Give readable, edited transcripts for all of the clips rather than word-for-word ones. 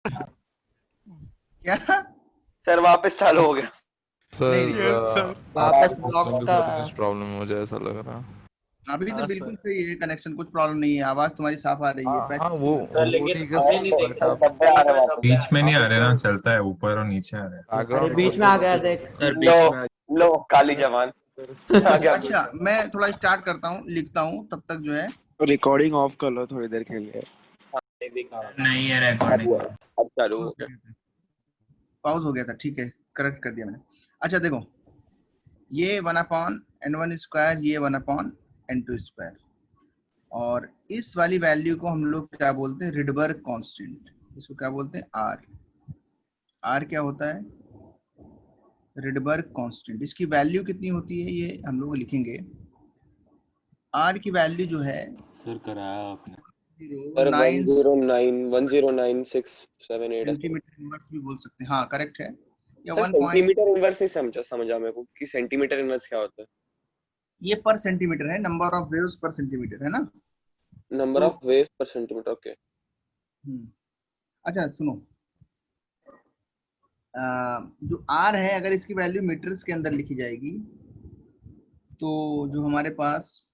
क्या? सर वापस चालू हो गया। नहीं सर नहीं, यस सर। वापस सिस्टम के ब्लॉक्स का। साथ कुछ प्रॉब्लम है, मुझे ऐसा लग रहा है। अभी तो हाँ बिल्कुल सर। सही है कनेक्शन, कुछ प्रॉब्लम नहीं है, आवाज तुम्हारी साफ आ रही है, हाँ हाँ, पहले वो नहीं। सर वो लेकिन ठीक है अभी नहीं सर, देख बट रहा आप हूँ, धब्बे आ रहे हैं वापस। बीच में नहीं आ आप रहे ना, चलता है ऊपर और नीचे आ रहे हैं। अरे बैकग्राउंड बीच में आ गया नॉइज देख। सर लो बीच में आ लो काली जवान आ गया बीच अच्छा, में। मैं थोड़ा स्टार्ट करता हूँ, लिखता हूँ तब तक जो है। रिकॉर्डिंग ऑफ कर लो थोड़ी देर के लिए। नहीं दिखा रहा। नहीं है अब रिकॉर्डिंग। अब चालू हो पॉज हो गया। गया था, पॉज हो गया था, ठीक है, करेक्ट कर दिया मैंने। अच्छा देखो, ये 1/n1², ये 1/n2², और इस वाली वैल्यू को हम लोग क्या बोलते हैं? Rydberg constant. इसको क्या बोलते हैं? आर। आर क्या होता है? Rydberg constant. इसकी वैल्यू कितनी होती है ये हम लोग लिखेंगे। आर की वैल्यू जो है सर कराया आपने। सर 09 109 सेंटीमीटर इनवर्स भी बोल सकते हैं, हाँ करेक्ट है। या सर 1 पॉइंट, सेंटीमीटर इनवर्स नहीं समझा मेरे को कि सेंटीमीटर इनवर्स क्या होता है। ये पर सेंटीमीटर है, नंबर ऑफ वेव्स पर सेंटीमीटर है ना। नंबर तो ऑफ वेव्स पर सेंटीमीटर, ओके। अच्छा सुनो, जो आर है अगर इसकी वैल्यू मीटर्स के अंदर लिखी जाएगी तो जो हमारे पास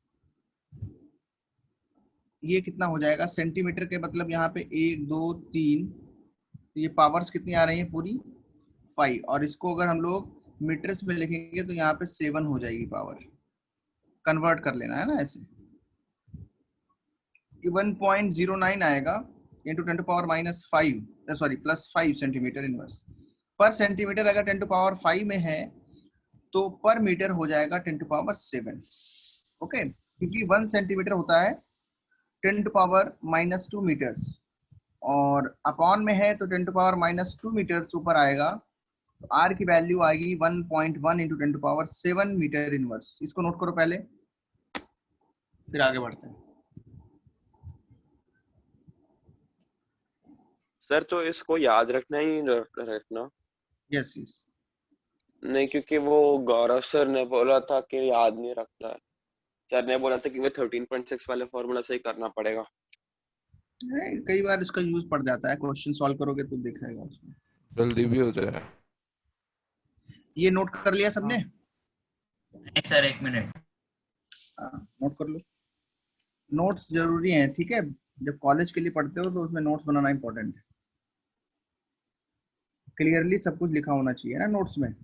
ये कितना हो जाएगा सेंटीमीटर के, मतलब यहाँ पे 1 2 3, तो ये पावर्स कितनी आ रही है? पूरी 5, और इसको अगर हम लोग मीटर्स में लिखेंगे तो यहाँ पे 7 हो जाएगी पावर। कन्वर्ट कर लेना है ना ऐसे। 1.09 आएगा इंटू 10⁻⁵, सॉरी +5 सेंटीमीटर इनवर्स पर सेंटीमीटर। अगर 10⁻⁵ में है तो पर मीटर हो जाएगा 10⁻⁷। ओके, क्योंकि 1 सेंटीमीटर होता है 10⁻⁻² मीटर्स, और अपॉन में है तो 10⁻⁻² मीटर्स ऊपर आएगा, तो आर की वैल्यू आएगी 1.1 इंटू 10⁻⁷ मीटर इनवर्स। इसको नोट करो पहले, फिर आगे बढ़ते हैं। सर तो इसको याद रखना ही रखना। Yes yes. नहीं, क्योंकि वो गौरव सर ने बोला था कि याद नहीं रखना है। सर ने बोला था कि वो 13.6 वाले फॉर्मूला से ही करना पड़ेगा। कई बार इसका यूज पड़ जाता है, क्वेश्चन सॉल्व करोगे तो दिखेगा उसमें। जल्दी भी हो जाए। ये नोट कर लिया सबने? नहीं सर, 1 मिनट। नोट कर लो, नोट्स जरूरी हैं, ठीक है। जब कॉलेज के लिए पढ़ते हो तो उसमें नोट्स बनाना इंपॉर्टेंट है। क्लियरली सब कुछ लिखा होना चाहिए ना नोट्स में।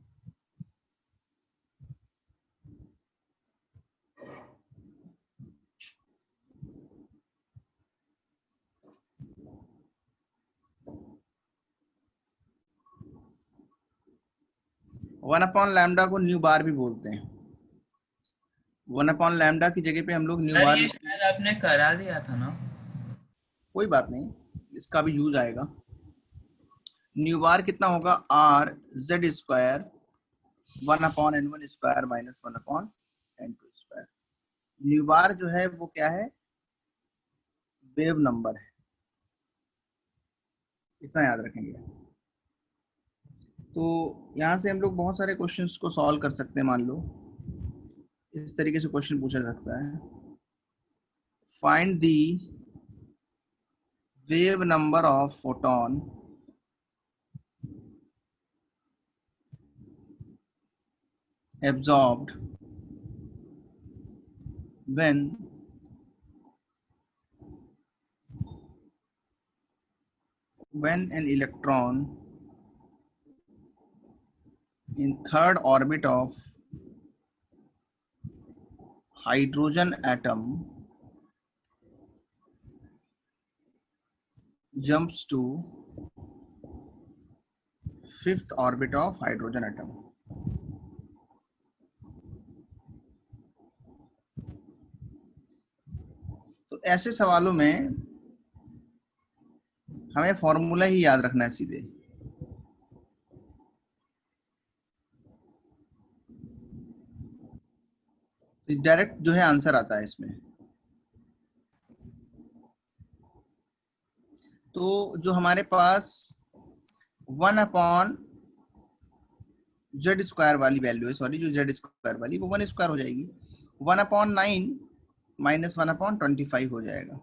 वन अपॉन लैम्डा को न्यू बार भी बोलते हैं। 1/λ की जगह पे हम लोग न्यू सर बार ये शायद आपने करा दिया था ना। कोई बात नहीं, इसका भी यूज आएगा। न्यू बार कितना होगा? R(z²) 1/n1² minus 1/n2²। New बार जो है वो क्या है? वेव नंबर है, इतना याद रखेंगे। तो यहाँ से हम लोग बहुत सारे क्वेश्चंस को सॉल्व कर सकते हैं। मान लो इस तरीके से क्वेश्चन पूछा सकता है, find the wave number of photon absorbed when an electron in third orbit of hydrogen atom jumps to fifth orbit of hydrogen atom। तो ऐसे सवालों में हमें फॉर्मूला ही याद रखना है सीधे। डायरेक्ट जो है आंसर आता है इसमें। तो जो हमारे पास 1/z² वाली वैल्यू है, सॉरी जो z² वाली, वो 1² हो जाएगी। 1/9 माइनस 1/25 हो जाएगा।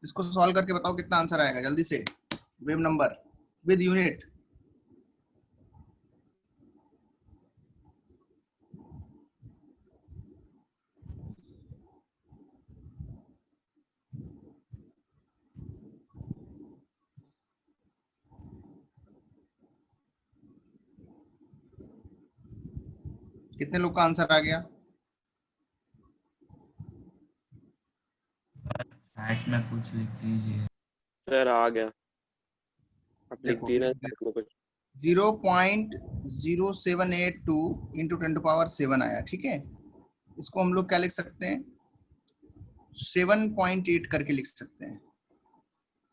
इसको सॉल्व करके बताओ कितना आंसर आएगा जल्दी से। Wave number with unit. कितने लोग का आंसर आ गया? चैट में कुछ लिख दीजिए। सर आ गया, आप लिख देखो, दिए ना chat में कुछ। 0.0782 इंटू 10⁻7 आया, ठीक है। इसको हम लोग क्या लिख सकते हैं, 7.8 करके लिख सकते हैं,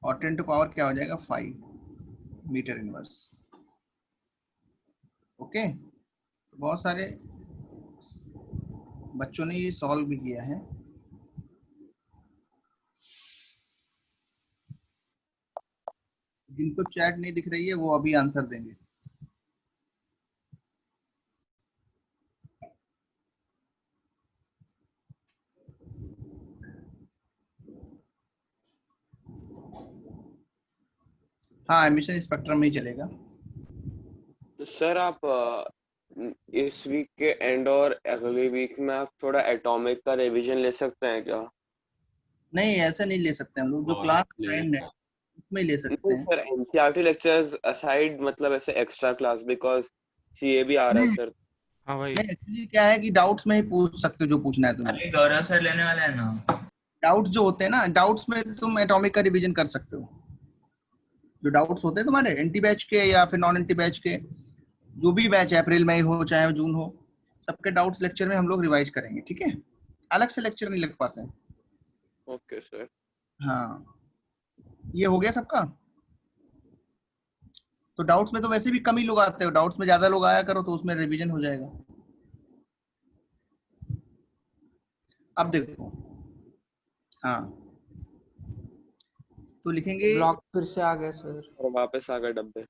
और 10 क्या हो जाएगा, 5 मीटर इनवर्स। ओके, तो बहुत सारे बच्चों ने ये सॉल्व भी किया है। जिनको चैट नहीं दिख रही है वो अभी आंसर देंगे। हाँ, एमिशन स्पेक्ट्रम में ही चलेगा। तो सर आप इस वीक के एंड और अगले वीक में आप थोड़ा एटॉमिक का रिवीजन ले सकते हैं क्या? नहीं, ऐसा नहीं ले सकते हम लोग, जो और क्लास ले असाइंड है उसमें ले सकते नहीं हैं। सर, एनसीईआरटी लेक्चर्स असाइड, मतलब ऐसे एक्स्ट्रा क्लास, बिकॉज सीए भी आ रहा है नहीं सर। हाँ भाई, नहीं, एक्चुअली क्या है कि डाउट्स में ही पूछ सकते हो जो पूछना है तुम्हें। अरे गौरव सर लेने वाले हैं ना। डाउट्स जो होते हैं ना, डाउट्स में तुम एटॉमिक का रिवीजन कर सकते हो। जो डाउट्स होते हैं तुम्हारे एंटी बैच के या फिर नॉन एंटी बैच के, जो भी बैच है, अप्रैल मई हो चाहे जून हो, सबके डाउट्स लेक्चर में हम लोग रिवाइज करेंगे, ठीक है। अलग से लेक्चर नहीं लग पाते हैं। Okay sir. हाँ, ये हो गया सबका। तो डाउट्स में तो वैसे भी कम ही लोग आते हो, डाउट्स में ज्यादा लोग आया करो तो उसमें रिवीजन हो जाएगा। अब देखो, हाँ, तो लिखेंगे, ब्लॉक फिर से आ गया सर। और वापस आ गए डब्बे।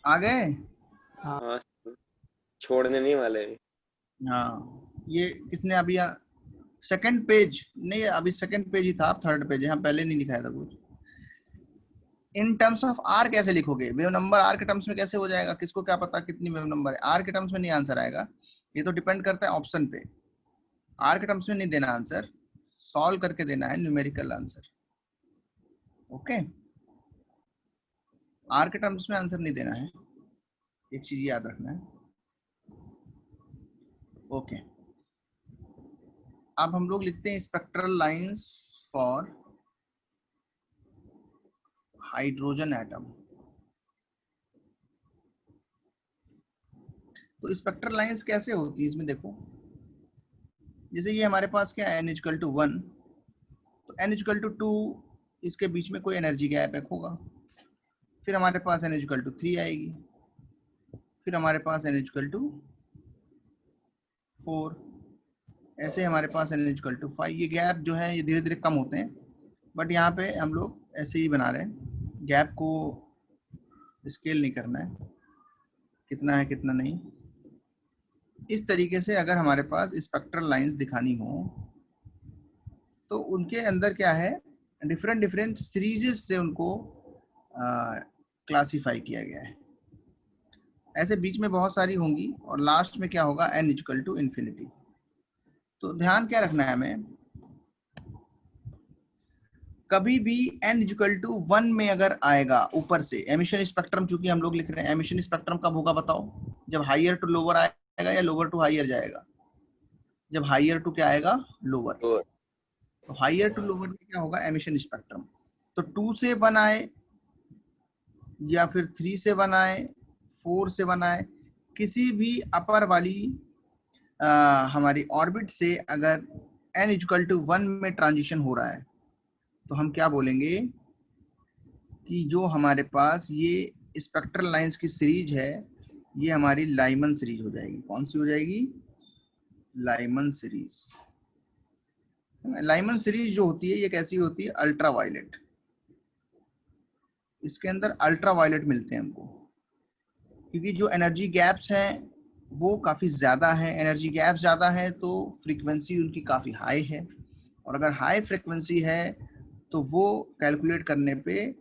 आ गए। हाँ हाँ सर, छोड़ने नहीं वाले। हाँ, ये किसने अभी सेकंड पेज नहीं, अभी सेकंड पेज ही था, अब थर्ड पेज है। हाँ, पहले नहीं लिखाया था कुछ। इन टर्म्स ऑफ आर कैसे लिखोगे, वेव नंबर आर के टर्म्स में कैसे हो जाएगा, किसको क्या पता कितनी वेव नंबर है। आर के टर्म्स में नहीं आंसर आएगा, ये तो डिपेंड करता है ऑप्शन पे। आर के टर्म्स में नहीं देना आंसर, सॉल्व करके देना है न्यूमेरिकल आंसर। ओके, आर के टर्म्स में आंसर नहीं देना है, एक चीज याद रखना है। ओके, अब हम लोग लिखते हैं spectral lines for hydrogen atom. तो स्पेक्ट्रल लाइंस कैसे होती है इसमें देखो, जैसे ये हमारे पास क्या है, n=1, तो n=2, इसके बीच में कोई एनर्जी गैप एक होगा। फिर हमारे पास n=3 आएगी, फिर हमारे पास n=4, ऐसे हमारे पास n=5। ये गैप जो है ये धीरे धीरे कम होते हैं, बट यहाँ पे हम लोग ऐसे ही बना रहे हैं, गैप को स्केल नहीं करना है, कितना है कितना नहीं। इस तरीके से अगर हमारे पास स्पेक्ट्रल लाइंस दिखानी हो तो उनके अंदर क्या है, डिफरेंट डिफरेंट सीरीजेस से उनको क्लासिफाई किया गया है। ऐसे बीच में बहुत सारी होंगी और लास्ट में क्या होगा, n=∞। तो ध्यान क्या रखना है हमें, कभी भी n=1 में अगर आएगा ऊपर से, एमिशन स्पेक्ट्रम चूंकि हम लोग लिख रहे हैं, एमिशन स्पेक्ट्रम कब होगा बताओ, जब हायर टू लोअर आएगा या लोअर टू हायर जाएगा। जब हायर टू क्या आएगा, लोअर। तो हायर टू लोअर में क्या होगा, एमिशन स्पेक्ट्रम। तो 2 से 1 आए या फिर 3 से 1 आए, 4 से 1 आए, किसी भी अपर वाली हमारी ऑर्बिट से अगर n=1 में ट्रांजिशन हो रहा है तो हम क्या बोलेंगे कि जो हमारे पास ये स्पेक्ट्रल लाइंस की सीरीज है ये हमारी लाइमन सीरीज हो जाएगी। कौन सी हो जाएगी, लाइमन सीरीज। लाइमन सीरीज जो होती है ये कैसी होती है, अल्ट्रा वायलेट। इसके अंदर अल्ट्रा वायलेट मिलते हैं हमको, क्योंकि जो एनर्जी गैप्स हैं वो काफ़ी ज़्यादा है। एनर्जी गैप ज़्यादा है तो फ्रीक्वेंसी उनकी काफ़ी हाई है, और अगर हाई फ्रीक्वेंसी है तो वो कैलकुलेट करने पे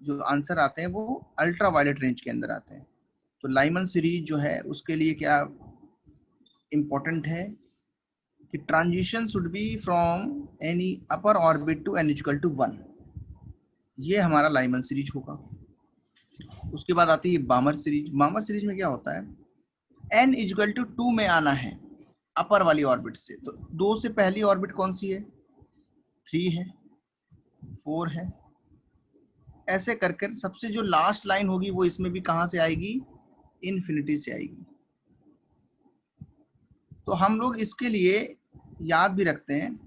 जो आंसर आते हैं वो अल्ट्रा वायलेट रेंज के अंदर आते हैं। तो लाइमन सीरीज जो है उसके लिए क्या इंपॉर्टेंट है कि transition should be from any upper orbit to n equal to 1, ये हमारा लाइमन सीरीज होगा। उसके बाद आती है बामर सीरीज। बामर सीरीज में क्या होता है, n इक्वल टू 2 में आना है अपर वाली ऑर्बिट से। तो 2 से पहली ऑर्बिट कौन सी है, 3 है, 4 है, ऐसे करके सबसे जो लास्ट लाइन होगी वो इसमें भी कहां से आएगी, इन्फिनिटी से आएगी। तो हम लोग इसके लिए याद भी रखते हैं,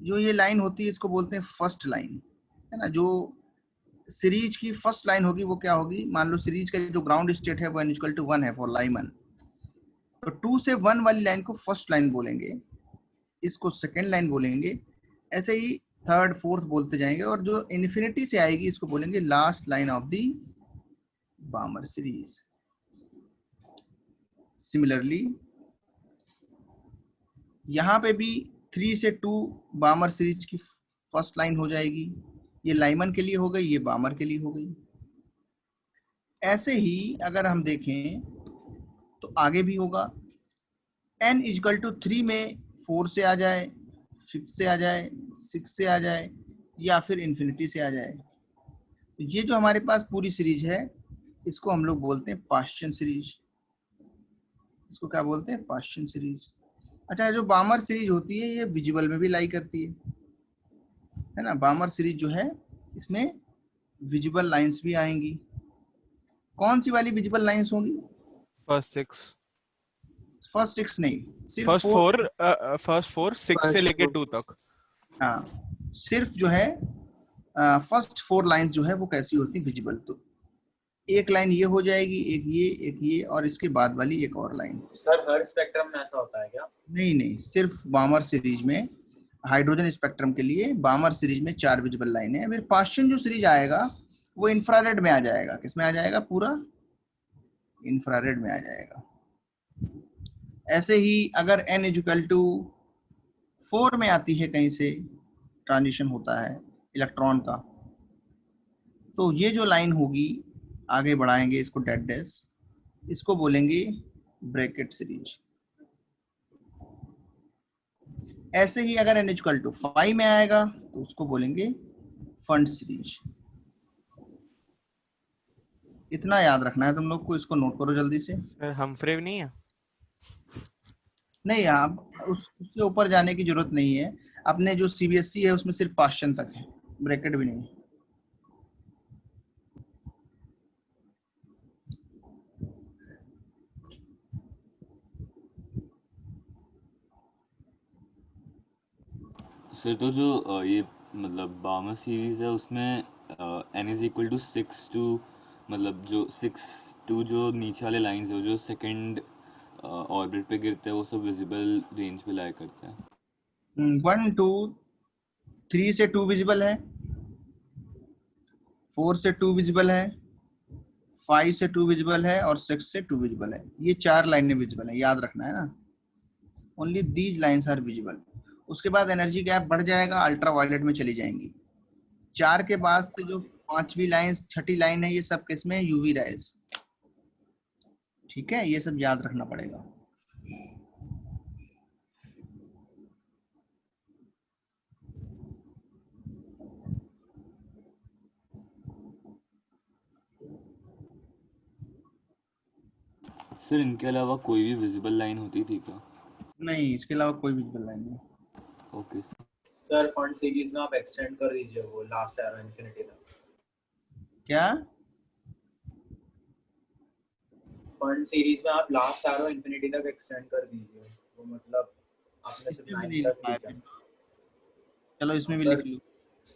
जो ये लाइन होती है इसको बोलते हैं फर्स्ट लाइन, है ना। जो सीरीज की फर्स्ट लाइन होगी वो क्या होगी, मान लो सीरीज का जो ग्राउंड स्टेट है वो n इक्वल टू 1 है फॉर लाइमन, तो 2 से 1 वाली लाइन को फर्स्ट लाइन बोलेंगे, इसको सेकेंड लाइन बोलेंगे, ऐसे ही थर्ड फोर्थ बोलते जाएंगे, और जो इन्फिनिटी से आएगी इसको बोलेंगे last line of the बामर series. Similarly यहाँ पे भी 3 से 2 बामर सीरीज की फर्स्ट लाइन हो जाएगी, ये लाइमन के लिए हो गई, ये बामर के लिए हो गई। ऐसे ही अगर हम देखें तो आगे भी होगा, n इक्वल टू 3 में 4 से आ जाए, 5 से आ जाए, 6 से आ जाए, या फिर इन्फिनिटी से आ जाए। तो ये जो हमारे पास पूरी सीरीज है इसको हम लोग बोलते हैं पाश्चियन सीरीज। इसको क्या बोलते हैं, पाश्चियन सीरीज। अच्छा, जो बामर सीरीज होती है ये विजिबल में भी लाई करती है ना। बामर सीरीज जो है इसमें विजिबल लाइंस भी आएंगी। कौन सी वाली विजिबल लाइंस होंगी, फर्स्ट 6, फर्स्ट 6 नहीं, सिर्फ फर्स्ट 4 6 से लेके 2 तक। हाँ, सिर्फ जो है फर्स्ट 4 लाइंस जो है वो कैसी होती, विजिबल। तो एक लाइन ये हो जाएगी, एक ये और इसके बाद वाली एक और लाइन। सर हर स्पेक्ट्रम में ऐसा होता है क्या? नहीं, सिर्फ बामर सीरीज में, हाइड्रोजन स्पेक्ट्रम के लिए बामर सीरीज में 4 विजिबल लाइनें हैं। फिर पाश्चियन जो सीरीज आएगा वो इंफ्रारेड में आ जाएगा। किसमें आ जाएगा, पूरा इंफ्रारेड में आ जाएगा। ऐसे ही अगर n इक्वल टू 4 में आती है, कहीं से ट्रांजिशन होता है इलेक्ट्रॉन का, तो ये जो लाइन होगी आगे बढ़ाएंगे इसको डेड डैश, इसको बोलेंगे ब्रैकेट सीरीज। ऐसे ही अगर n इक्वल टू 5 में आएगा तो उसको बोलेंगे फंड सीरीज। इतना याद रखना है तुम लोग को, इसको नोट करो जल्दी से। सर हमफ्रे नहीं है? नहीं, आप उसके ऊपर जाने की जरूरत नहीं है। अपने जो सीबीएसई है उसमें सिर्फ पाश्चियन तक है, ब्रैकेट भी नहीं। सर तो जो ये मतलब बामर सीरीज है उसमें n is equal to 6 to, मतलब जो 6 टू जो नीचे वाले लाइंस है जो सेकंड ऑर्बिट पे गिरते हैं वो सब विजिबल रेंज पे लाया करते हैं। 1 2 3 से 2 विजिबल है, 4 से 2 विजिबल है, 5 से 2 विजिबल है और 6 से 2 विजिबल है। ये 4 लाइनें विजिबल है, याद रखना है ना। Only these lines are visible. उसके बाद एनर्जी गैप बढ़ जाएगा, अल्ट्रा वायलेट में चली जाएंगी। 4 के बाद से जो 5वीं लाइन 6ठी लाइन है, ये सब किसमें, यूवी रेज। ठीक है, ये सब याद रखना पड़ेगा। सर इनके अलावा कोई भी विजिबल लाइन होती थी क्या? नहीं, इसके अलावा कोई विजिबल लाइन नहीं। Okay sir. Sir fund series में आप एक्सटेंड कर दीजिए वो लास्ट एरो इन्फिनिटी तक। क्या? फंड सीरीज में आप लास्ट एरो इन्फिनिटी तक एक्सटेंड कर दीजिए, वो मतलब आपने सिर्फ इसमें भी 9 नहीं तक लिखा है लिखा। फिर। चलो इसमें भी लिख लो,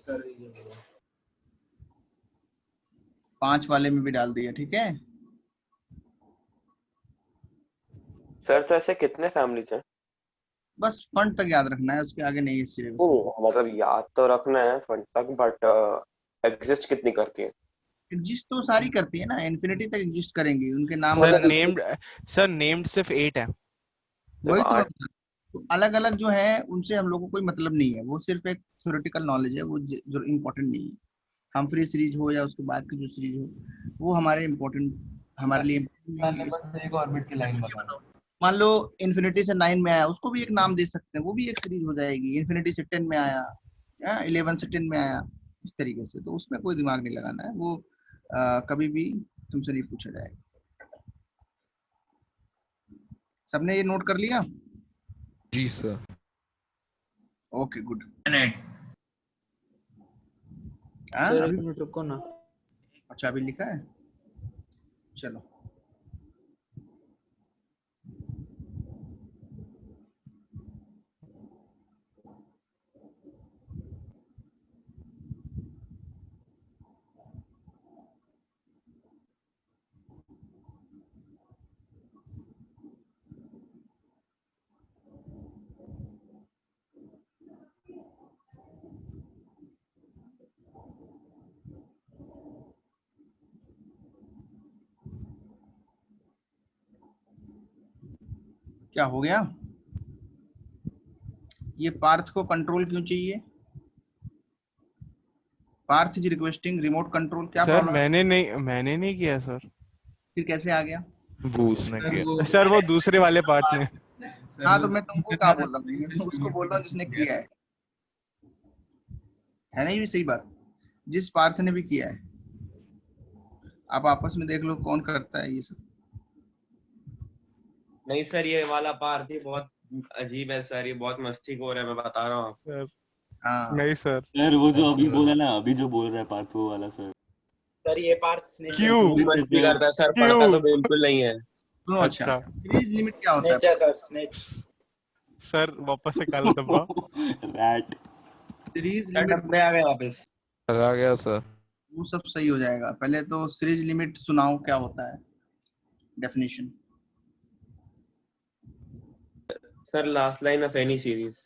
कर दीजिए वो। 5 वाले में भी डाल दिया। ठीक है सर, तो ऐसे कितने फैमिलीज हैं? बस फंड तक याद रखना है, उसके आगे नहीं है सिलेबस। ओ, मतलब याद तो रखना है फंड तक, बट एग्जिस्ट कितनी करती है? एग्जिस्ट तो सारी करती है ना, इन्फिनिटी तक एग्जिस्ट करेंगी, उनके नाम सर अलग नेम्ड, सर नेम्ड सिर्फ 8 है। वही तो आठ। तो अलग अलग जो है उनसे हम लोग को कोई मतलब नहीं है, वो सिर्फ एक थ्योरेटिकल नॉलेज है, वो जो इम्पोर्टेंट नहीं है। हम्फ्री सीरीज हो या उसके बाद की जो सीरीज हो, वो हमारे इम्पोर्टेंट, हमारे लिए important नहीं है। बस एक ऑर्बिट की लाइन बताओ। मान लो इन्फिनिटी से 9 में आया, उसको भी एक नाम दे सकते हैं, वो भी एक सीरीज हो जाएगी। इन्फिनिटी से 10 में आया, 11 से 10 में आया, इस तरीके से। तो उसमें कोई दिमाग नहीं लगाना है, वो कभी भी तुमसे नहीं पूछा जाएगा। सबने ये नोट कर लिया? जी sir. Okay good. Minute sir एक मिनट रुको ना। अच्छा अभी लिखा है, चलो। क्या हो गया? ये पार्थ को कंट्रोल क्यों चाहिए? Parth is requesting remote control, क्या सर प्रॉब्लम? मैंने नहीं किया सर। फिर कैसे आ गया? बूथ ने किया। सर वो दूसरे वाले पार्ट ने। हाँ तो मैं तुमको क्या बोल रहा हूँ, मैं तो उसको बोल रहा हूँ जिसने किया है ना? ये भी सही बात, जिस पार्थ ने भी किया है। आप आपस में देख लो कौन करता है ये सब। नहीं सर, ये वाला पार्ट ही बहुत अजीब है सर, ये बहुत मस्ती हो रहा है, मैं बता रहा हूँ आपको। सर हाँ नहीं सर। सर वो जो अभी बोला ना, अभी जो बोल रहा है पार्थ वो वाला सर। सर ये पार्ट स्नेच क्यों? भी मस्ती करता है सर, क्यों? पढ़ता तो बिल्कुल नहीं है। सुनो, अच्छा अच्छा सीरीज लिमिट क्या होता स्नेच है? है सर, स्नेच। सर वापस से काला डब्बा। रैट। सीरीज सर लिमिट डब्बे आ गए वापस। आ गया सर। वो सब सही हो जाएगा। पहले तो सीरीज लिमिट सुनाओ, क्या होता है definition? Sir last line of any series.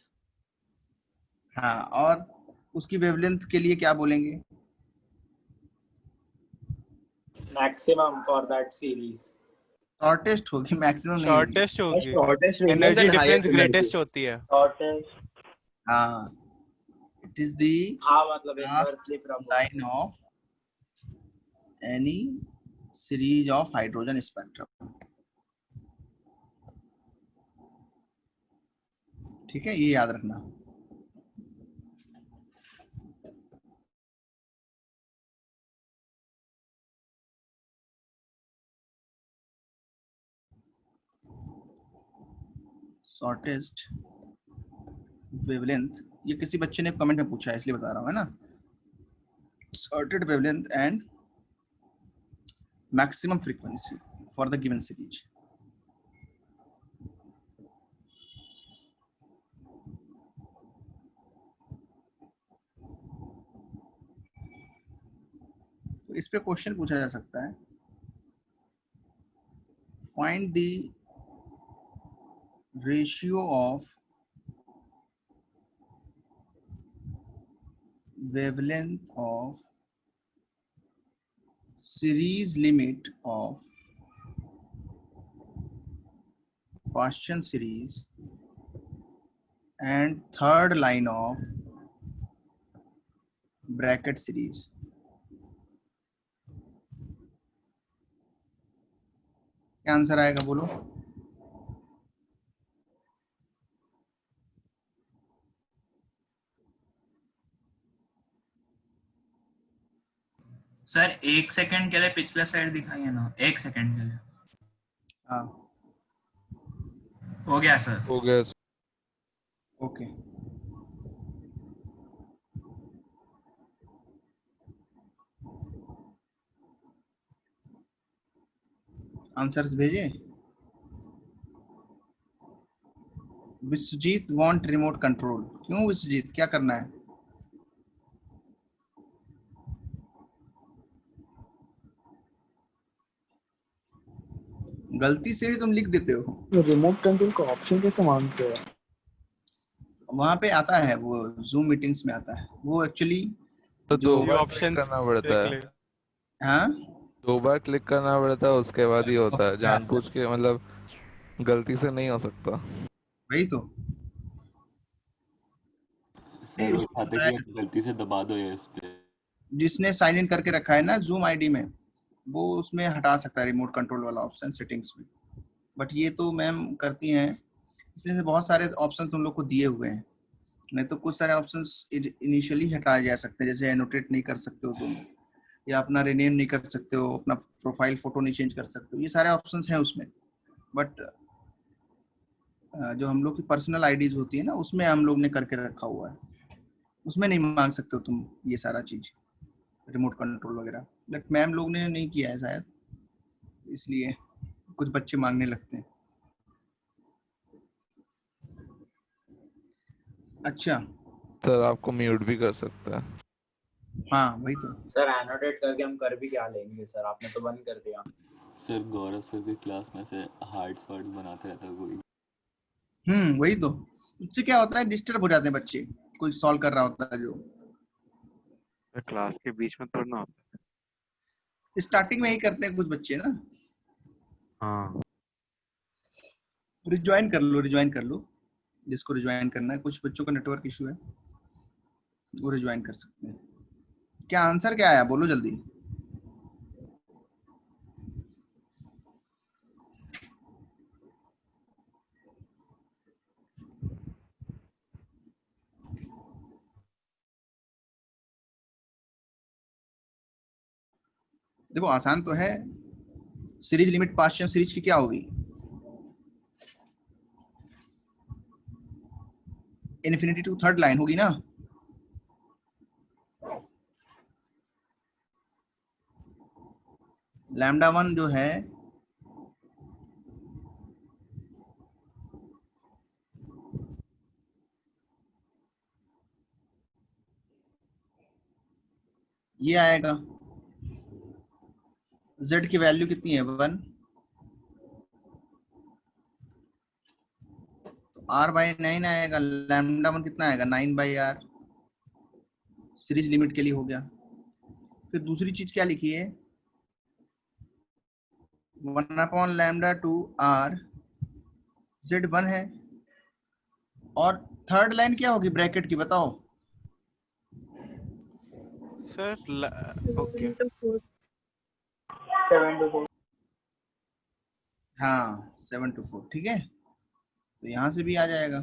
हाँ, और उसकी वेवलेंथ के लिए क्या बोलेंगे? Maximum for that series. Shortest होगी, मैक्सिमम नहीं होगी। शॉर्टेस्ट होगी। शॉर्टेस्ट एनर्जी डिफरेंस ग्रेटेस्ट होती है। शॉर्टेस्ट। हाँ, इट इज द हाँ मतलब last inversely line of any series of hydrogen spectrum. ठीक है, ये याद रखना। शॉर्टेस्ट वेवलेंथ, ये किसी बच्चे ने कमेंट में पूछा है इसलिए बता रहा हूँ, है ना? Shorted wavelength and maximum frequency for the given series. तो इस पे क्वेश्चन पूछा जा सकता है, find the ratio of wavelength of series limit of Gaussian series and third line of bracket series। क्या आंसर आएगा बोलो? सर 1 सेकंड के लिए पिछला साइड दिखाइए ना, 1 सेकंड के लिए। हाँ हो गया सर। हो गया। ओके। आंसर्स भेजे। Vishwajit want remote control. क्यों विश्वजीत, क्या करना है? गलती से भी तुम लिख देते हो। रिमोट कंट्रोल का ऑप्शन कैसे मांगते हो? वहां पे आता है, वो जूम मीटिंग्स में आता है वो एक्चुअली। तो जो दो बार क्लिक ऑप्शंस करना पड़ता है। हाँ, 2 बार क्लिक करना पड़ता है, उसके बाद ही होता है। जानबूझ के मतलब गलती से नहीं हो सकता। वही तो। सर वो चाहते कि आप गलती से दबा दो ये इस पे। जिसने साइन इन करके रखा है ना जूम आईडी में, वो उसमें हटा सकता है रिमोट कंट्रोल वाला ऑप्शन सेटिंग्स में। बट ये तो मैम करती हैं, इसलिए से बहुत सारे ऑप्शन तुम लोग को दिए हुए हैं। नहीं तो कुछ सारे ऑप्शंस इनिशियली हटाए जा सकते हैं, जैसे एनोटेट नहीं कर सकते हो तुम, या अपना रिनेम नहीं कर सकते हो, अपना प्रोफाइल फोटो नहीं चेंज कर सकते हो, ये सारे ऑप्शंस हैं उसमें। बट जो हम लोग की पर्सनल आईडीज होती है ना, उसमें हम लोग ने करके रखा हुआ है, उसमें नहीं मांग सकते हो तुम ये सारा चीज, रिमोट कंट्रोल वगैरह। बट मैम लोग ने नहीं किया है शायद, इसलिए कुछ बच्चे मांगने लगते हैं। अच्छा सर आपको म्यूट भी कर सकता है। हाँ वही तो। सर एनोटेट करके हम कर भी क्या लेंगे सर, आपने तो बंद कर दिया। सर गौरव सर के क्लास में से हार्ट्स वर्ड बनाते रहता है कोई। वही तो, उससे क्या होता है, डिस्टर्ब हो जाते हैं बच्चे, कोई सॉल्व कर रहा होता है जो। क्लास के बीच में थोड़ा ना होता है। स्टार्टिंग में ही करते हैं कुछ बच्चे ना। हाँ रिज्वाइन कर लो जिसको रिज्वाइन करना है। कुछ बच्चों का नेटवर्क इशू है, वो रिज्वाइन कर सकते हैं। क्या आंसर क्या आया, बोलो जल्दी। देखो आसान तो है। सीरीज लिमिट पार्शियल सीरीज की क्या होगी, इन्फिनिटी टू थर्ड लाइन होगी ना। लैम्डा 1 जो है ये आएगा, z की वैल्यू कितनी है 1, तो r/9 आएगा। लैम्डा 1 कितना आएगा 9/r, सीरीज लिमिट के लिए हो गया। फिर दूसरी चीज क्या लिखी है, 1/λ2 r, z1 है। और थर्ड लाइन क्या होगी ब्रैकेट की, बताओ। Sir okay 7 to 4। हाँ 7 to 4 ठीक है। तो यहाँ से भी आ जाएगा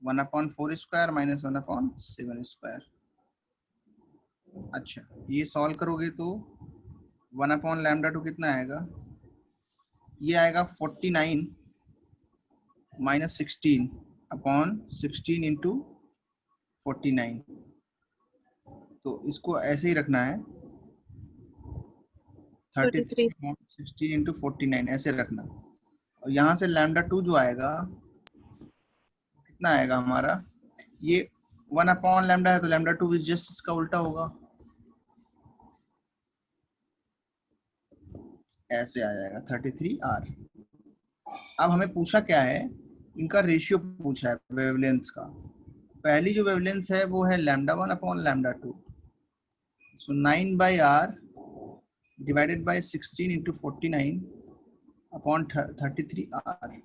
1/4 स्क्वायर माइनस 1/7 स्क्वायर। अच्छा ये सॉल्व करोगे तो 1/λ2 कितना आएगा, ये आएगा 49 माइनस 16/16 इंटू 49। तो इसको ऐसे ही रखना है 16 इंटू 49 ऐसे रखना। और यहाँ से λ2 जो आएगा कितना आएगा हमारा, ये 1/λ है तो λ2 भी जस्ट इसका उल्टा होगा, ऐसे आ जाएगा 33r। अब हमें पूछा क्या है, इनका रेशियो पूछा है वेवलेंथ का। पहली जो वेवलेंथ है वो है λ1/λ2, सो 9/r divided by 16 into 49 upon 33r।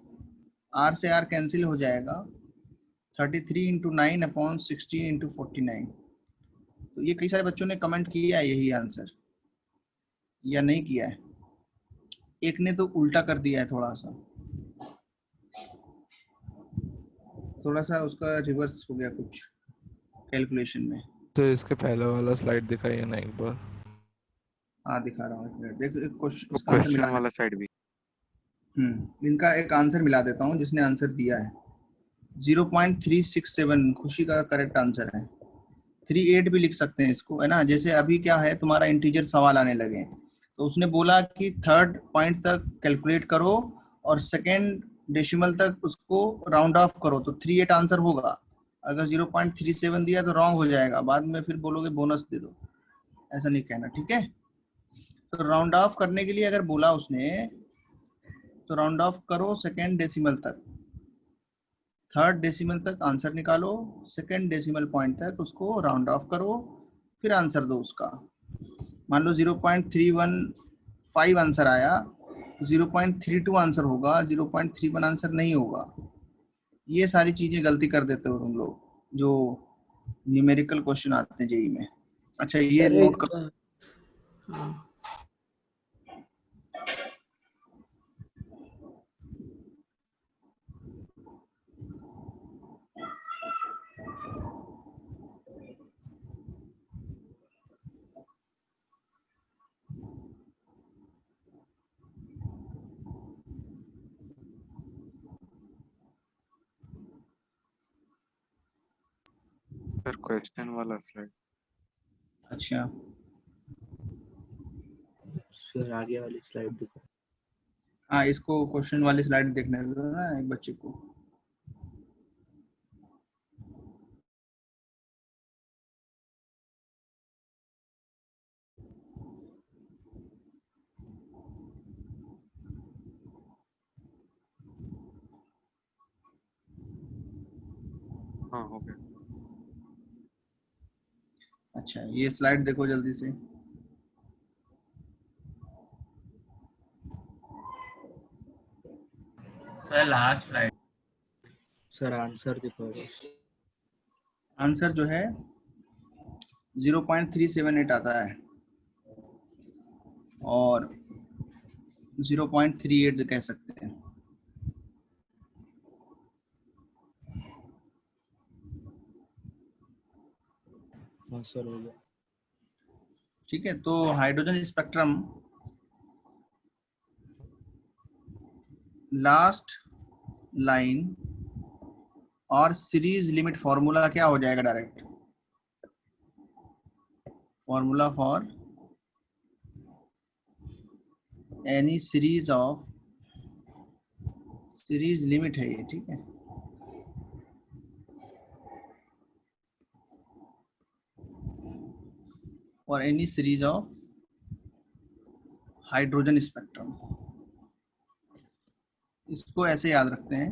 r से r कैंसिल हो जाएगा, 33 इंटू 9 अपॉन 16 इंटू 49। तो ये कई सारे बच्चों ने कमेंट किया है यही आंसर, या नहीं किया है, एक ने तो उल्टा कर दिया है, थोड़ा सा उसका रिवर्स हो गया कुछ कैलकुलेशन में। तो इसके पहले वाला स्लाइड दिखाइए ना एक बार। हाँ दिखा रहा हूँ, देख क्वेश्चन वाला साइड भी। इनका एक आंसर मिला देता हूँ जिसने आंसर दिया है 0.367 खुशी का करेक्ट आंसर है। 38 भी लिख सकते हैं इसको, है ना। जैसे अभी क्या है तुम्हारा इंटीजर सवाल आने लगे, तो उसने बोला कि थर्ड पॉइंट तक कैलकुलेट करो और सेकेंड डेसिमल तक उसको राउंड ऑफ करो, तो 38 आंसर होगा। अगर 0.37 दिया तो रॉन्ग हो जाएगा, बाद में फिर बोलोगे बोनस दे दो, ऐसा नहीं कहना, ठीक है। तो राउंड ऑफ करने के लिए अगर बोला उसने तो राउंड ऑफ करो सेकेंड डेसिमल तक, थर्ड डेसिमल तक आंसर निकालो, सेकेंड डेसिमल पॉइंट तक उसको राउंड ऑफ करो, फिर आंसर दो उसका। मान लो 0.315 आंसर आया, 0.32 आंसर होगा, 0.31 आंसर नहीं होगा। ये सारी चीजें गलती कर देते हो तुम लोग जो न्यूमेरिकल क्वेश्चन आते हैं जेई में। अच्छा ये सर नोट एक कर। हाँ सर क्वेश्चन वाला स्लाइड। अच्छा फिर आगे वाली स्लाइड दिखा। हाँ, इसको क्वेश्चन वाली स्लाइड देखने दो ना एक बच्चे को। हाँ हो गया। अच्छा ये स्लाइड देखो जल्दी से। Sir last slide. Sir answer दिखाओ बस। आंसर जो है 0.378 आता है और 0.38 कह सकते हैं। हाँ सर हो गया। ठीक है, तो हाइड्रोजन स्पेक्ट्रम लास्ट लाइन और सीरीज लिमिट फॉर्मूला क्या हो जाएगा? Direct formula for any series limit है ये, ठीक है। और any series of hydrogen spectrum, इसको ऐसे याद रखते हैं।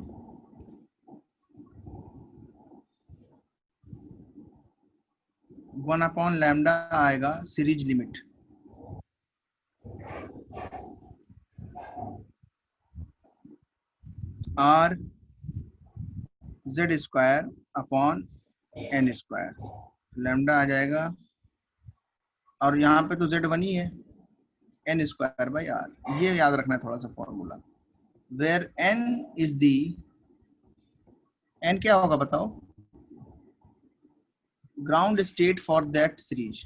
वन अपॉन लैम्डा आएगा series limit, R Z square upon N square, lambda आ जाएगा और यहाँ पे तो जेड बनी है, एन स्क्वायर बाई आर। ये याद रखना है थोड़ा सा formula. Where n is the, n क्या होगा बताओ? Ground state for that series.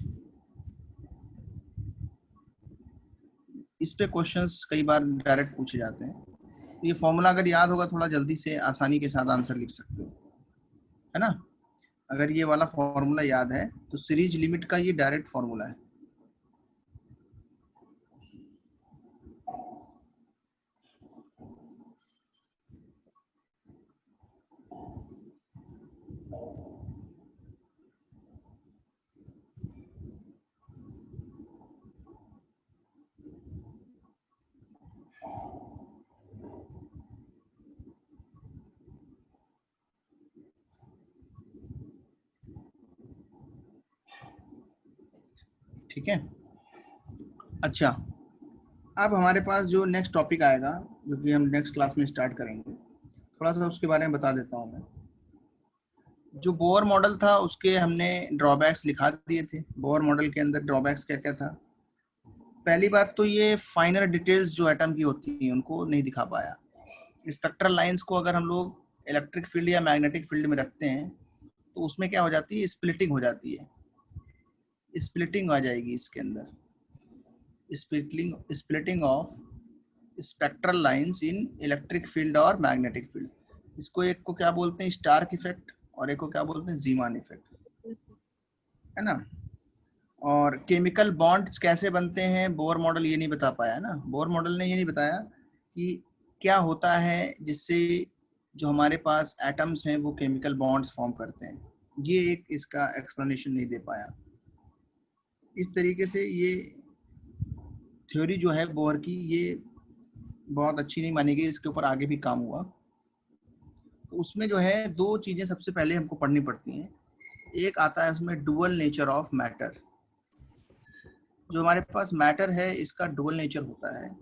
इस पे क्वेश्चंस कई बार डायरेक्ट पूछे जाते हैं। ये फॉर्मूला अगर याद होगा थोड़ा जल्दी से आसानी के साथ आंसर लिख सकते हो, है ना। अगर ये वाला फॉर्मूला याद है तो सीरीज लिमिट का ये डायरेक्ट फॉर्मूला है। ठीक है। अच्छा अब हमारे पास जो नेक्स्ट टॉपिक आएगा, जो कि हम नेक्स्ट क्लास में स्टार्ट करेंगे, थोड़ा सा उसके बारे में बता देता हूँ मैं। जो बोर मॉडल था उसके हमने ड्रॉबैक्स लिखा दिए थे। बोर मॉडल के अंदर ड्रॉबैक्स क्या क्या था? पहली बात तो ये फाइनर डिटेल्स जो एटम की होती हैं उनको नहीं दिखा पाया। स्पेक्ट्रल लाइंस को अगर हम लोग इलेक्ट्रिक फील्ड या मैग्नेटिक फील्ड में रखते हैं तो उसमें क्या हो जाती है? स्प्लिटिंग हो जाती है, स्प्लिटिंग आ जाएगी इसके अंदर, splitting of spectral lines in electric field और मैग्नेटिक फील्ड। इसको एक को क्या बोलते हैं? स्टार्क इफेक्ट, और एक को क्या बोलते हैं? जीमान इफेक्ट, है ना। और केमिकल बॉन्ड्स कैसे बनते हैं बोर मॉडल ये नहीं बता पाया ना। बोर मॉडल ने ये नहीं बताया कि क्या होता है जिससे जो हमारे पास एटम्स हैं वो केमिकल बॉन्ड्स फॉर्म करते हैं। ये एक इसका एक्सप्लेनेशन नहीं दे पाया। इस तरीके से ये थ्योरी जो है बोर की ये बहुत अच्छी नहीं मानी गई, इसके ऊपर आगे भी काम हुआ। तो उसमें जो है दो चीजें सबसे पहले हमको पढ़नी पड़ती हैं। एक आता है उसमें डुअल नेचर ऑफ मैटर। जो हमारे पास मैटर है इसका डुअल नेचर होता है।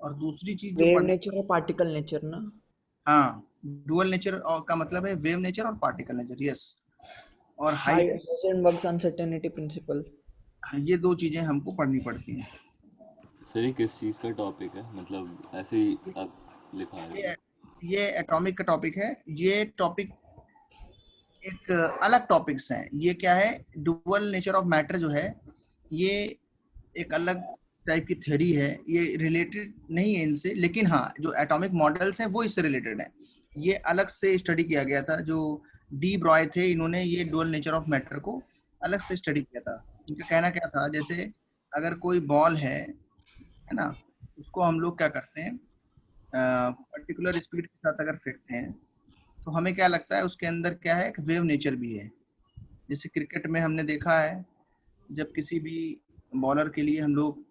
और दूसरी चीज जो वेव नेचर और पार्टिकल नेचर ना। हाँ, डुअल नेचर का मतलब है वेव नेचर और पार्टिकल नेचर, यस। और हाइजेनबर्ग्स अनसर्टेनिटी प्रिंसिपल। ये दो चीजें हमको पढ़नी पड़ती हैं। सर ये किस चीज़ का टॉपिक है, मतलब ऐसे ही आप लिखा है? ये एटॉमिक का टॉपिक है। ये टॉपिक एक अलग टॉपिक्स हैं। ये क्या है, डुअल नेचर ऑफ मैटर जो है, ये एक अलग टाइप की थ्योरी है। ये रिलेटेड नहीं है इनसे, लेकिन हाँ जो एटॉमिक मॉडल्स हैं वो इससे रिलेटेड है। ये अलग से स्टडी किया गया था। जो डी ब्रॉय थे, इन्होंने ये डुअल नेचर ऑफ मैटर को अलग से स्टडी किया था। इनका कहना क्या था, जैसे अगर कोई बॉल है ना, उसको हम लोग क्या करते हैं, पर्टिकुलर स्पीड के साथ अगर फेंकते हैं तो हमें क्या लगता है उसके अंदर क्या है, एक वेव नेचर भी है। जैसे क्रिकेट में हमने देखा है, जब किसी भी बॉलर के लिए हम लोग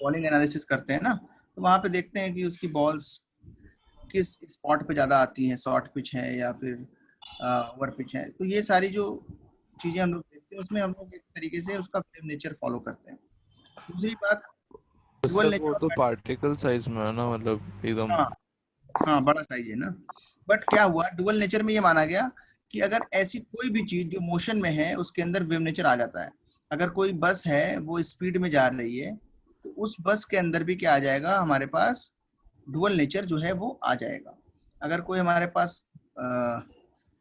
बॉलिंग एनालिसिस करते हैं ना, तो वहाँ पे देखते हैं कि उसकी बॉल्स किस स्पॉट पे ज़्यादा आती हैं, शॉर्ट पिच है या फिर ओवर पिच है। तो ये सारी जो चीज़ें हम लोग देखते हैं, उसमें हम लोग एक तरीके से उसका वेव नेचर फॉलो करते हैं। दूसरी बात, डुअल नेचर वो ऑफ तो पार्टिकल साइज में है ना, मतलब एकदम। हाँ बड़ा साइज है ना। बट क्या हुआ, डुअल नेचर में ये माना गया कि अगर ऐसी कोई भी चीज जो मोशन में है उसके अंदर वेव नेचर आ जाता है। अगर कोई बस है वो स्पीड में जा रही है, तो उस बस के अंदर भी क्या आ जाएगा, हमारे पास डुअल नेचर जो है वो आ जाएगा। अगर कोई हमारे पास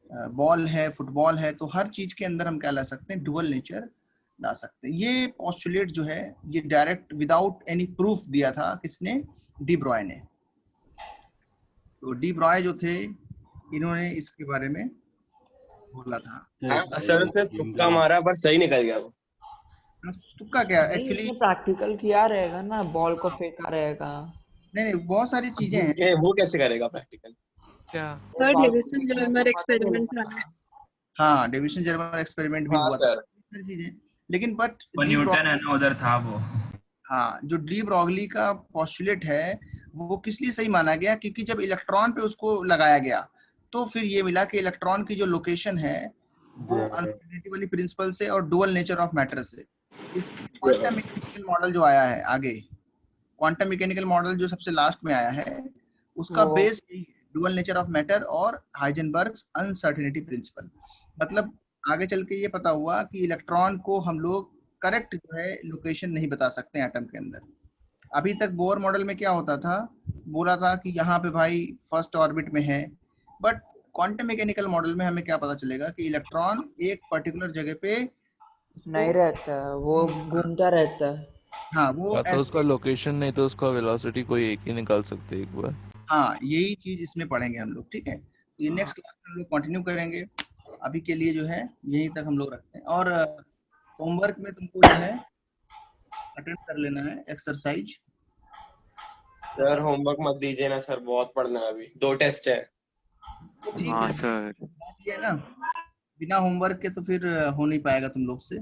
बॉल है, फुटबॉल है, तो हर चीज के अंदर हम क्या ला सकते हैं, डुअल नेचर ला सकते हैं। ये पोस्टुलेट जो है ये डायरेक्ट विदाउट एनी प्रूफ दिया था किसने, डी ब्रॉय ने। तो डी ब्रॉय जो थे, इन्होंने इसके बारे में बोला था। सर उसने तुक्का मारा पर सही निकल गया वो। तुक्का क्या एक्चुअली, प्रैक्टिकल किया रहेगा ना, बॉल को फेंका रहेगा। नहीं बहुत सारी चीजें हैं। वो कैसे करेगा प्रैक्टिकल? क्या डेविसन जर्मर एक्सपेरिमेंट था। हाँ डेविसन जर्मर एक्सपेरिमेंट भी हुआ था, सारी चीजें। लेकिन बट न्यूटन है ना, उधर था वो। हाँ जो डी ब्रॉगली का पोस्टुलेट है वो किस लिए सही माना गया, क्योंकि जब इलेक्ट्रॉन पे उसको लगाया गया तो फिर ये मिला कि इलेक्ट्रॉन की जो लोकेशन है वो अनसर्टेनिटी वाली प्रिंसिपल से और डुअल नेचर ऑफ मैटर से। इस क्वांटम मैकेनिकल मॉडल जो आया है आगे, क्वांटम मैकेनिकल मॉडल जो सबसे लास्ट में आया है, उसका base dual nature of matter और हाइजेनबर्ग्स अनसर्टेनिटी प्रिंसिपल। मतलब आगे चल के ये पता हुआ कि इलेक्ट्रॉन को हम लोग करेक्ट जो है लोकेशन नहीं बता सकते एटम के अंदर। अभी तक बोर मॉडल में क्या होता था, बोला था कि यहाँ पे भाई फर्स्ट ऑर्बिट में है, बट क्वांटम मैकेनिकल मॉडल में हमें क्या पता चलेगा कि इलेक्ट्रॉन एक पर्टिकुलर जगह पे नहीं रहता है, वो घूमता रहता है। हाँ वो तो उसका लोकेशन नहीं तो उसका वेलोसिटी कोई एक ही निकाल सकते एक बार। हाँ यही चीज इसमें पढ़ेंगे हम लोग, ठीक है। ये नेक्स्ट क्लास में हम लोग कंटिन्यू करेंगे। अभी के लिए जो है यहीं तक हम लोग रखते हैं। और होमवर्क में तुमको जो है अटेंड कर लेना है एक्सरसाइज। सर होमवर्क मत दीजिए ना सर, बहुत पढ़ना है, अभी 2 टेस्ट है। हाँ सर। ये ना बिना होमवर्क के तो फिर हो नहीं पाएगा तुम लोग से।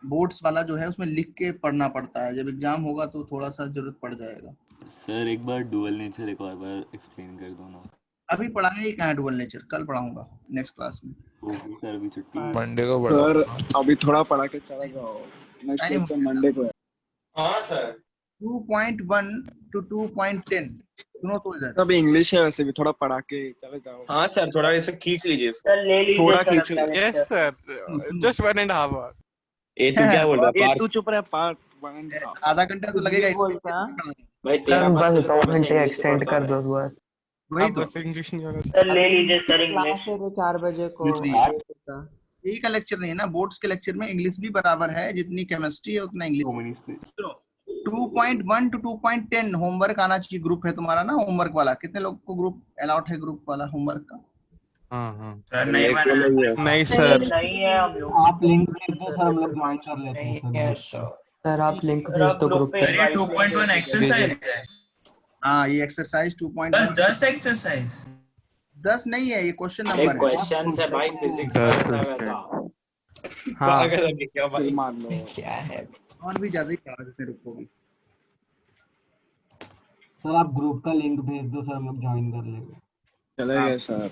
बोर्ड्स वाला जो है उसमें लिख के पढ़ना पड़ता है, जब एग्जाम होगा तो थोड़ा सा जरूरत पड़ जाएगा। सर एक बार डुअल नेचर एक और बार एक्सप्लेन कर दो ना। अभी पढ़ाना ही कहाँ है डुअल नेचर, कल पढ़ाऊंगा नेक्स्ट क्लास में। ओके सर, अभी छुट्टी मंडे को सर अभी थोड़ा पढ़ा के चला जाओ, नेक्स्ट लेक्चर मंडे को है। हाँ सर 2.1 to 2.10 दोनों तो जाए। सब इंग्लिश है, वैसे भी थोड़ा पढ़ा के चले जाओ। हाँ सर, थोड़ा इसे खींच लीजिए। थोड़ा खींच लो। Yes sir, just 1.5 hour। ए तू क्या बोल रहा है? तू चुप रह, पार्ट 1.5 आधा घंटा तो लगेगा भाई तेरा बस 2 घंटे एक्सटेंड कर दो बस। वही तो बस इंग्लिश नहीं होना सर ले लीजिए सर इंग्लिश। 4 बजे को यही का लेक्चर नहीं है ना, बोर्ड्स के लेक्चर में इंग्लिश भी बराबर है, जितनी केमिस्ट्री है उतना इंग्लिश। 2.1 to 2.10 होमवर्क आना चाहिए। ग्रुप है तुम्हारा ना होमवर्क वाला, कितने लोग को ग्रुप अलाउड है ग्रुप वाला होमवर्क का? सर नहीं बना। नहीं सर, नहीं है हम लोग। आप लिंक भेज दो सर, हम लोग ज्वाइन कर लेते हैं सर। आप लिंक भेज दो ग्रुप पे। सर ये 2.1 एक्सरसाइज है। हाँ ये एक्सरसाइज 2.1 10 एक्सरसाइज 10 नहीं है, ये क्वेश्चन नंबर है। क्वेश्चन है भाई, फिजिक्स का वैसा। हाँ क्या भाई मान लो क्या है और भी ज्यादा ही पढ़ा देते रुकोगे। सर, आप ग्रुप का लिंक भेज दो सर, हम लोग ज्वाइन कर लेंगे। चले गए सर।